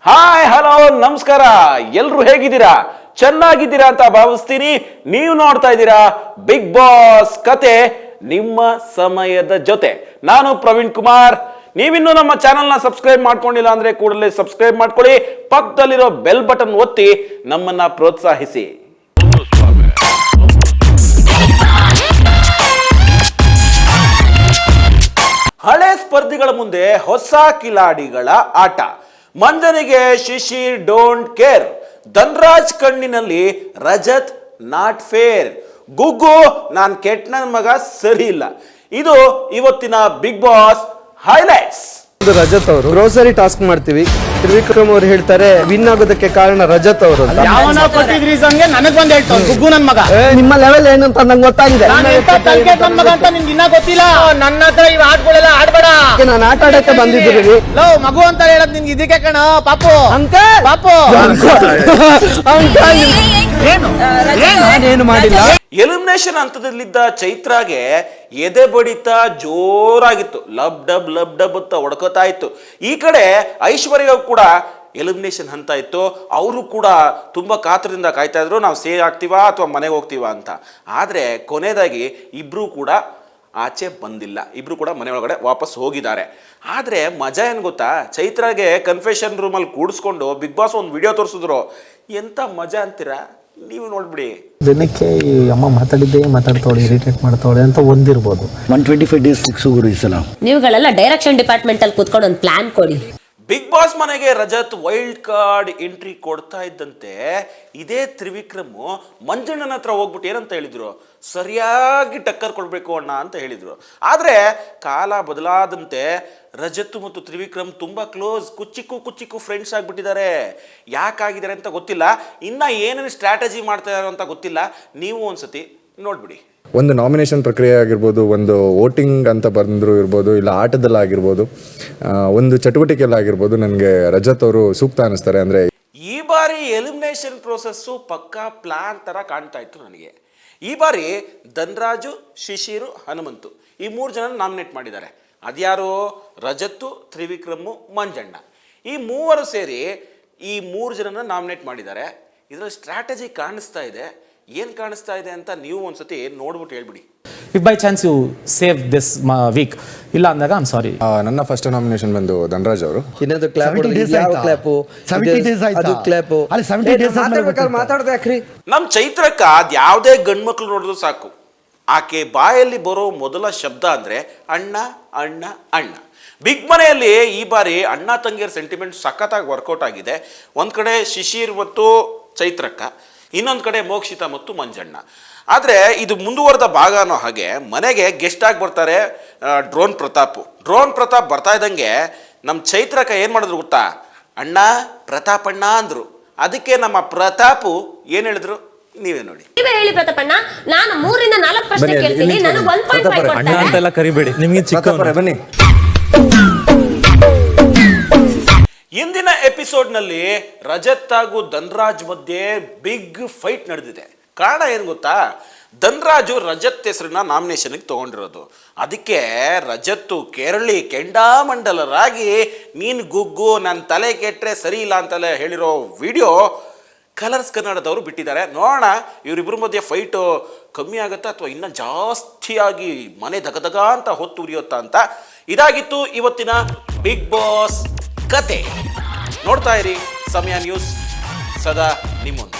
Hi hello ನಮಸ್ಕಾರ, ಎಲ್ರು ಹೇಗಿದ್ದೀರಾ? ಚೆನ್ನಾಗಿದ್ದೀರಾ ಅಂತ ಭಾವಿಸ್ತೀನಿ. ನೀವು ನೋಡ್ತಾ ಇದ್ದೀರಾ ಬಿಗ್ ಬಾಸ್ ಕತೆ ನಿಮ್ಮ ಸಮಯದ ಜೊತೆ. ನಾನು ಪ್ರವೀಣ್ ಕುಮಾರ್. ನೀವಿನ್ನೂ ನಮ್ಮ ಚಾನೆಲ್ನ ಸಬ್ಸ್ಕ್ರೈಬ್ ಮಾಡ್ಕೊಂಡಿಲ್ಲ ಅಂದ್ರೆ ಕೂಡಲೇ ಸಬ್ಸ್ಕ್ರೈಬ್ ಮಾಡ್ಕೊಳ್ಳಿ, ಪಕ್ಕದಲ್ಲಿರೋ ಬೆಲ್ ಬಟನ್ ಒತ್ತಿ ನಮ್ಮನ್ನ ಪ್ರೋತ್ಸಾಹಿಸಿ. ಹಳೆ ಸ್ಪರ್ಧಿಗಳ ಮುಂದೆ ಹೊಸ ಕಿಲಾಡಿಗಳ ಆಟ. ಮಂಜನಿಗೆ ಶಿಶಿರ್ ಡೋಂಟ್ ಕೇರ್, ಧನ್ರಾಜ್ ಕಣ್ಣಿನಲ್ಲಿ ರಜತ್ ನಾಟ್ ಫೇರ್, ಗುಗ್ಗು ನಾನ್ ಕೆಟ್ಟ ನನ್ನ ಮಗ ಸರಿ ಇಲ್ಲ. ಇದು ಇವತ್ತಿನ ಬಿಗ್ ಬಾಸ್ ಹೈಲೈಟ್ಸ್. ರಜತ್ ಅವರು ಗ್ರೋಸರಿ ಟಾಸ್ಕ್ ಮಾಡ್ತೀವಿ. ತ್ರಿವಿಕ್ರಮ್ ಅವರು ಹೇಳ್ತಾರೆ ವಿನ್ ಆಗೋದಕ್ಕೆ ಕಾರಣ ರಜತ್ ಅವರು. ಗುಗ್ಗು ನನ್ ಮಗ ನಿಮ್ಮ ಲೆವೆಲ್ ಏನು ಅಂತ ನಂಗೆ ಗೊತ್ತಾಗಿದೆ. ನನ್ ಮಗ ಅಂತ ನಿನ್ಗೆ ಇನ್ನ ಗೊತ್ತಿಲ್ಲ. ನನ್ನ ಹತ್ರ ಇವ್ ಆಡ್ಗಳೆಲ್ಲ ಆಡ್ಬೇಡ. ನಾನು ಆಟ ಆಡಕ್ಕೆ ಬಂದಿದ್ದೀರಿ. ಲವ್ ಮಗು ಅಂತ ಹೇಳದ್ ನಿನ್ಗೆ ಇದಕ್ಕೆ ಕಣ. ಪಾಪು ಅಂಕಲ್ ಪಾಪು ಏನು ಮಾಡಿಲ್ಲ. ಎಲಿಮಿನೇಷನ್ ಹಂತದಲ್ಲಿದ್ದ ಚೈತ್ರಾಗೆ ಎದೆ ಬಡಿತ ಜೋರಾಗಿತ್ತು. ಲಬ್ ಡಬ್ ಅಂತ ಹೊಡ್ಕೋತಾ ಇತ್ತು. ಈ ಕಡೆ ಐಶ್ವರ್ಯ ಕೂಡ ಎಲಿಮಿನೇಷನ್ ಹಂತ ಇತ್ತು. ಅವರು ಕೂಡ ತುಂಬಾ ಕಾತರದಿಂದ ಕಾಯ್ತಾ ಇದ್ರು, ನಾವು ಸೇವ್ ಆಗ್ತೀವಾ ಅಥವಾ ಮನೆಗೆ ಹೋಗ್ತೀವಾ ಅಂತ. ಆದ್ರೆ ಕೊನೆಯದಾಗಿ ಇಬ್ರು ಕೂಡ ಆಚೆ ಬಂದಿಲ್ಲ, ಇಬ್ರು ಕೂಡ ಮನೆ ಒಳಗಡೆ ವಾಪಸ್ ಹೋಗಿದ್ದಾರೆ. ಆದ್ರೆ ಮಜಾ ಏನ್ ಗೊತ್ತಾ, ಚೈತ್ರಾಗೆ ಕನ್ಫೆಷನ್ ರೂಮಲ್ಲಿ ಕೂಡಿಸ್ಕೊಂಡು ಬಿಗ್ ಬಾಸ್ ಒಂದು ವಿಡಿಯೋ ತೋರಿಸಿದ್ರು. ಎಂತ ಮಜಾ ಅಂತೀರಾ, ನೀವು ನೋಡ್ಬಿಡಿ. ಜನಕ್ಕೆ ಈ ಅಮ್ಮ ಮಾತಾಡ್ತಾಳೆ ಇರಿಟೇಟ್ ಮಾಡ್ತಾಳೆ ಅಂತ ಒಂದಿರ್ಬೋದು. 125 ಡೇಸ್ ಫಿಕ್ಸ್ ಗುರು ಈ ಸಲ. ನೀವುಗಳೆಲ್ಲ ಡೈರೆಕ್ಷನ್ ಡಿಪಾರ್ಟ್ಮೆಂಟ್ ಅಲ್ಲಿ ಕೂತ್ಕೊಂಡು ಒಂದು ಪ್ಲಾನ್ ಕೊಡಿ. ಬಿಗ್ ಬಾಸ್ ಮನೆಗೆ ರಜತ್ ವೈಲ್ಡ್ ಕಾರ್ಡ್ ಎಂಟ್ರಿ ಕೊಡ್ತಾ ಇದ್ದಂತೆ ಇದೇ ತ್ರಿವಿಕ್ರಮ್ ಮಂಜಣ್ಣನ ಹತ್ರ ಹೋಗ್ಬಿಟ್ಟು ಏನಂತ ಹೇಳಿದ್ರು, ಸರಿಯಾಗಿ ಟಕ್ಕರ್ ಕೊಡ್ಬೇಕು ಅಣ್ಣ ಅಂತ ಹೇಳಿದ್ರು. ಆದ್ರೆ ಕಾಲ ಬದಲಾದಂತೆ ರಜತ್ ಮತ್ತು ತ್ರಿವಿಕ್ರಮ್ ತುಂಬಾ ಕ್ಲೋಸ್, ಕುಚ್ಚಿಕ್ಕು ಫ್ರೆಂಡ್ಸ್ ಆಗ್ಬಿಟ್ಟಿದ್ದಾರೆ. ಯಾಕಾಗಿದ್ದಾರೆ ಅಂತ ಗೊತ್ತಿಲ್ಲ, ಇನ್ನ ಏನೇನು ಸ್ಟ್ರಾಟಜಿ ಮಾಡ್ತಾ ಇದಾರೆ ಅಂತ ಗೊತ್ತಿಲ್ಲ. ನೀವು ಒಂದ್ಸತಿ ನೋಡ್ಬಿಡಿ. ಒಂದು ನಾಮಿನೇಷನ್ ಪ್ರಕ್ರಿಯೆ ಆಗಿರ್ಬೋದು, ಒಂದು ವೋಟಿಂಗ್ ಅಂತ ಬಂದರೂ ಇರ್ಬೋದು, ಇಲ್ಲ ಆಟದಲ್ಲಾಗಿರ್ಬೋದು, ಒಂದು ಚಟುವಟಿಕೆಯಲ್ಲಾಗಿರ್ಬೋದು, ನನಗೆ ರಜತ್ ಅವರು ಸೂಕ್ತ ಅನ್ನಿಸ್ತಾರೆ. ಅಂದರೆ ಈ ಬಾರಿ ಎಲಿಮಿನೇಷನ್ ಪ್ರೋಸೆಸ್ಸು ಪಕ್ಕಾ ಪ್ಲಾನ್ ಥರ ಕಾಣ್ತಾ ಇತ್ತು ನನಗೆ. ಈ ಬಾರಿ ಧನ್ರಾಜು, ಶಿಶಿರು, ಹನುಮಂತು ಈ 3 ಜನ ನಾಮಿನೇಟ್ ಮಾಡಿದ್ದಾರೆ. ಅದ್ಯಾರು? ರಜತ್ತು, ತ್ರಿವಿಕ್ರಮು, ಮಂಜಣ್ಣ. ಈ 3 ಸೇರಿ ಈ 3 ಜನನ ನಾಮಿನೇಟ್ ಮಾಡಿದ್ದಾರೆ. ಇದರಲ್ಲಿ ಸ್ಟ್ರಾಟಜಿ ಕಾಣಿಸ್ತಾ ಇದೆ. ಏನು ಕಾಣಿಸ್ತಾ ಇದೆ ಅಂತ ನೀವು ಒಂದ್ಸತಿ ನೋಡ್ಬಿಟ್ಟು ಹೇಳ್ಬಿಡಿ. If by chance you save this week, ಇಲ್ಲ ಅಂದಾಗ ಐ ಆಮ್ ಸಾರಿ. ನನ್ನ ಫಸ್ಟ್ ನಾಮಿನೇಷನ್ ಬಂದು ಧನ್ರಾಜ್ ಅವರು. ಇನ್ನೊಂದು ಕ್ಲಾಪ್ ಮಾತಾಡ್ದೆ ಯಾಕ್ರಿ. ನಮ್ಮ ಚೈತ್ರಕ್ಕ ಅದ್ಯಾವುದೇ ಗಂಡ್ಮಕ್ಳು ನೋಡಿದ್ರು ಸಾಕು, ಆಕೆ ಬಾಯಲ್ಲಿ ಬರೋ ಮೊದಲ ಶಬ್ದ ಅಂದ್ರೆ ಅಣ್ಣ ಅಣ್ಣ ಅಣ್ಣ. ಬಿಗ್ ಮನೆಯಲ್ಲಿ ಈ ಬಾರಿ ಅಣ್ಣ ತಂಗಿಯರ ಸೆಂಟಿಮೆಂಟ್ ಸಖತ್ತಾಗಿ ವರ್ಕೌಟ್ ಆಗಿದೆ. ಒಂದ್ ಕಡೆ ಶಿಶಿರ್ ಮತ್ತು ಚೈತ್ರಕ್ಕ, ಇನ್ನೊಂದು ಕಡೆ ಮೋಕ್ಷಿತಾ ಮತ್ತು ಮಂಜಣ್ಣ. ಆದರೆ ಇದು ಮುಂದುವರೆದ ಭಾಗ ಅನ್ನೋ ಹಾಗೆ ಮನೆಗೆ ಗೆಸ್ಟ್ ಆಗಿ ಬರ್ತಾರೆ ಡ್ರೋನ್ ಪ್ರತಾಪ್ ಬರ್ತಾ ಇದ್ದಂಗೆ ನಮ್ಮ ಚೈತ್ರಕ್ಕ ಏನು ಮಾಡಿದ್ರು ಗೊತ್ತಾ, ಅಣ್ಣ ಪ್ರತಾಪ್ ಅಣ್ಣ ಅಂದ್ರು. ಅದಕ್ಕೆ ನಮ್ಮ ಪ್ರತಾಪು ಏನು ಹೇಳಿದ್ರು ನೀವೇ ನೋಡಿ. ನೀವೇ ಹೇಳಿ ಪ್ರತಾಪಣ್ಣ, ನಾನು 3 ರಿಂದ 4 ಪ್ರಶ್ನೆ ಕೇಳ್ತೀನಿ, ನನಗೆ 1.5 ಅಣ್ಣ ಅಂತೆಲ್ಲ ಕರಿಬೇಡಿ, ನಿಮಗೆ ಚಿಕ್ಕ ಬನ್ನಿ. ಇಂದಿನ ಎಪಿಸೋಡ್ನಲ್ಲಿ ರಜತ್ ಹಾಗೂ ಧನ್ರಾಜ್ ಮಧ್ಯೆ ಬಿಗ್ ಫೈಟ್ ನಡೆದಿದೆ. ಕಾರಣ ಏನು ಗೊತ್ತಾ, ಧನ್ರಾಜು ರಜತ್ ಹೆಸರನ್ನ ನಾಮಿನೇಷನ್ಗೆ ತಗೊಂಡಿರೋದು. ಅದಕ್ಕೆ ರಜತ್ತು ಕೆರಳಿ ಕೆಂಡಾಮಂಡಲರಾಗಿ ನೀನು ಗುಗ್ಗು ನನ್ನ ತಲೆ ಕೆಟ್ಟರೆ ಸರಿ ಇಲ್ಲ ಅಂತೆಲ್ಲ ಹೇಳಿರೋ ವಿಡಿಯೋ ಕಲರ್ಸ್ ಕನ್ನಡದವರು ಬಿಟ್ಟಿದ್ದಾರೆ. ನೋಡೋಣ ಇವರಿಬ್ಬರ ಮಧ್ಯೆ ಫೈಟು ಕಮ್ಮಿ ಆಗುತ್ತಾ ಅಥವಾ ಇನ್ನೂ ಜಾಸ್ತಿಯಾಗಿ ಮನೆ ದಗದಗ ಅಂತ ಹೊತ್ತು ಉರಿಯುತ್ತಾ ಅಂತ. ಇದಾಗಿತ್ತು ಇವತ್ತಿನ ಬಿಗ್ ಬಾಸ್ ಕತೆ. ನೋಡ್ತಾ ಇರಿ ಸಮಯ ನ್ಯೂಸ್, ಸದಾ ನಿಮ್ಮೊಂದಿಗೆ.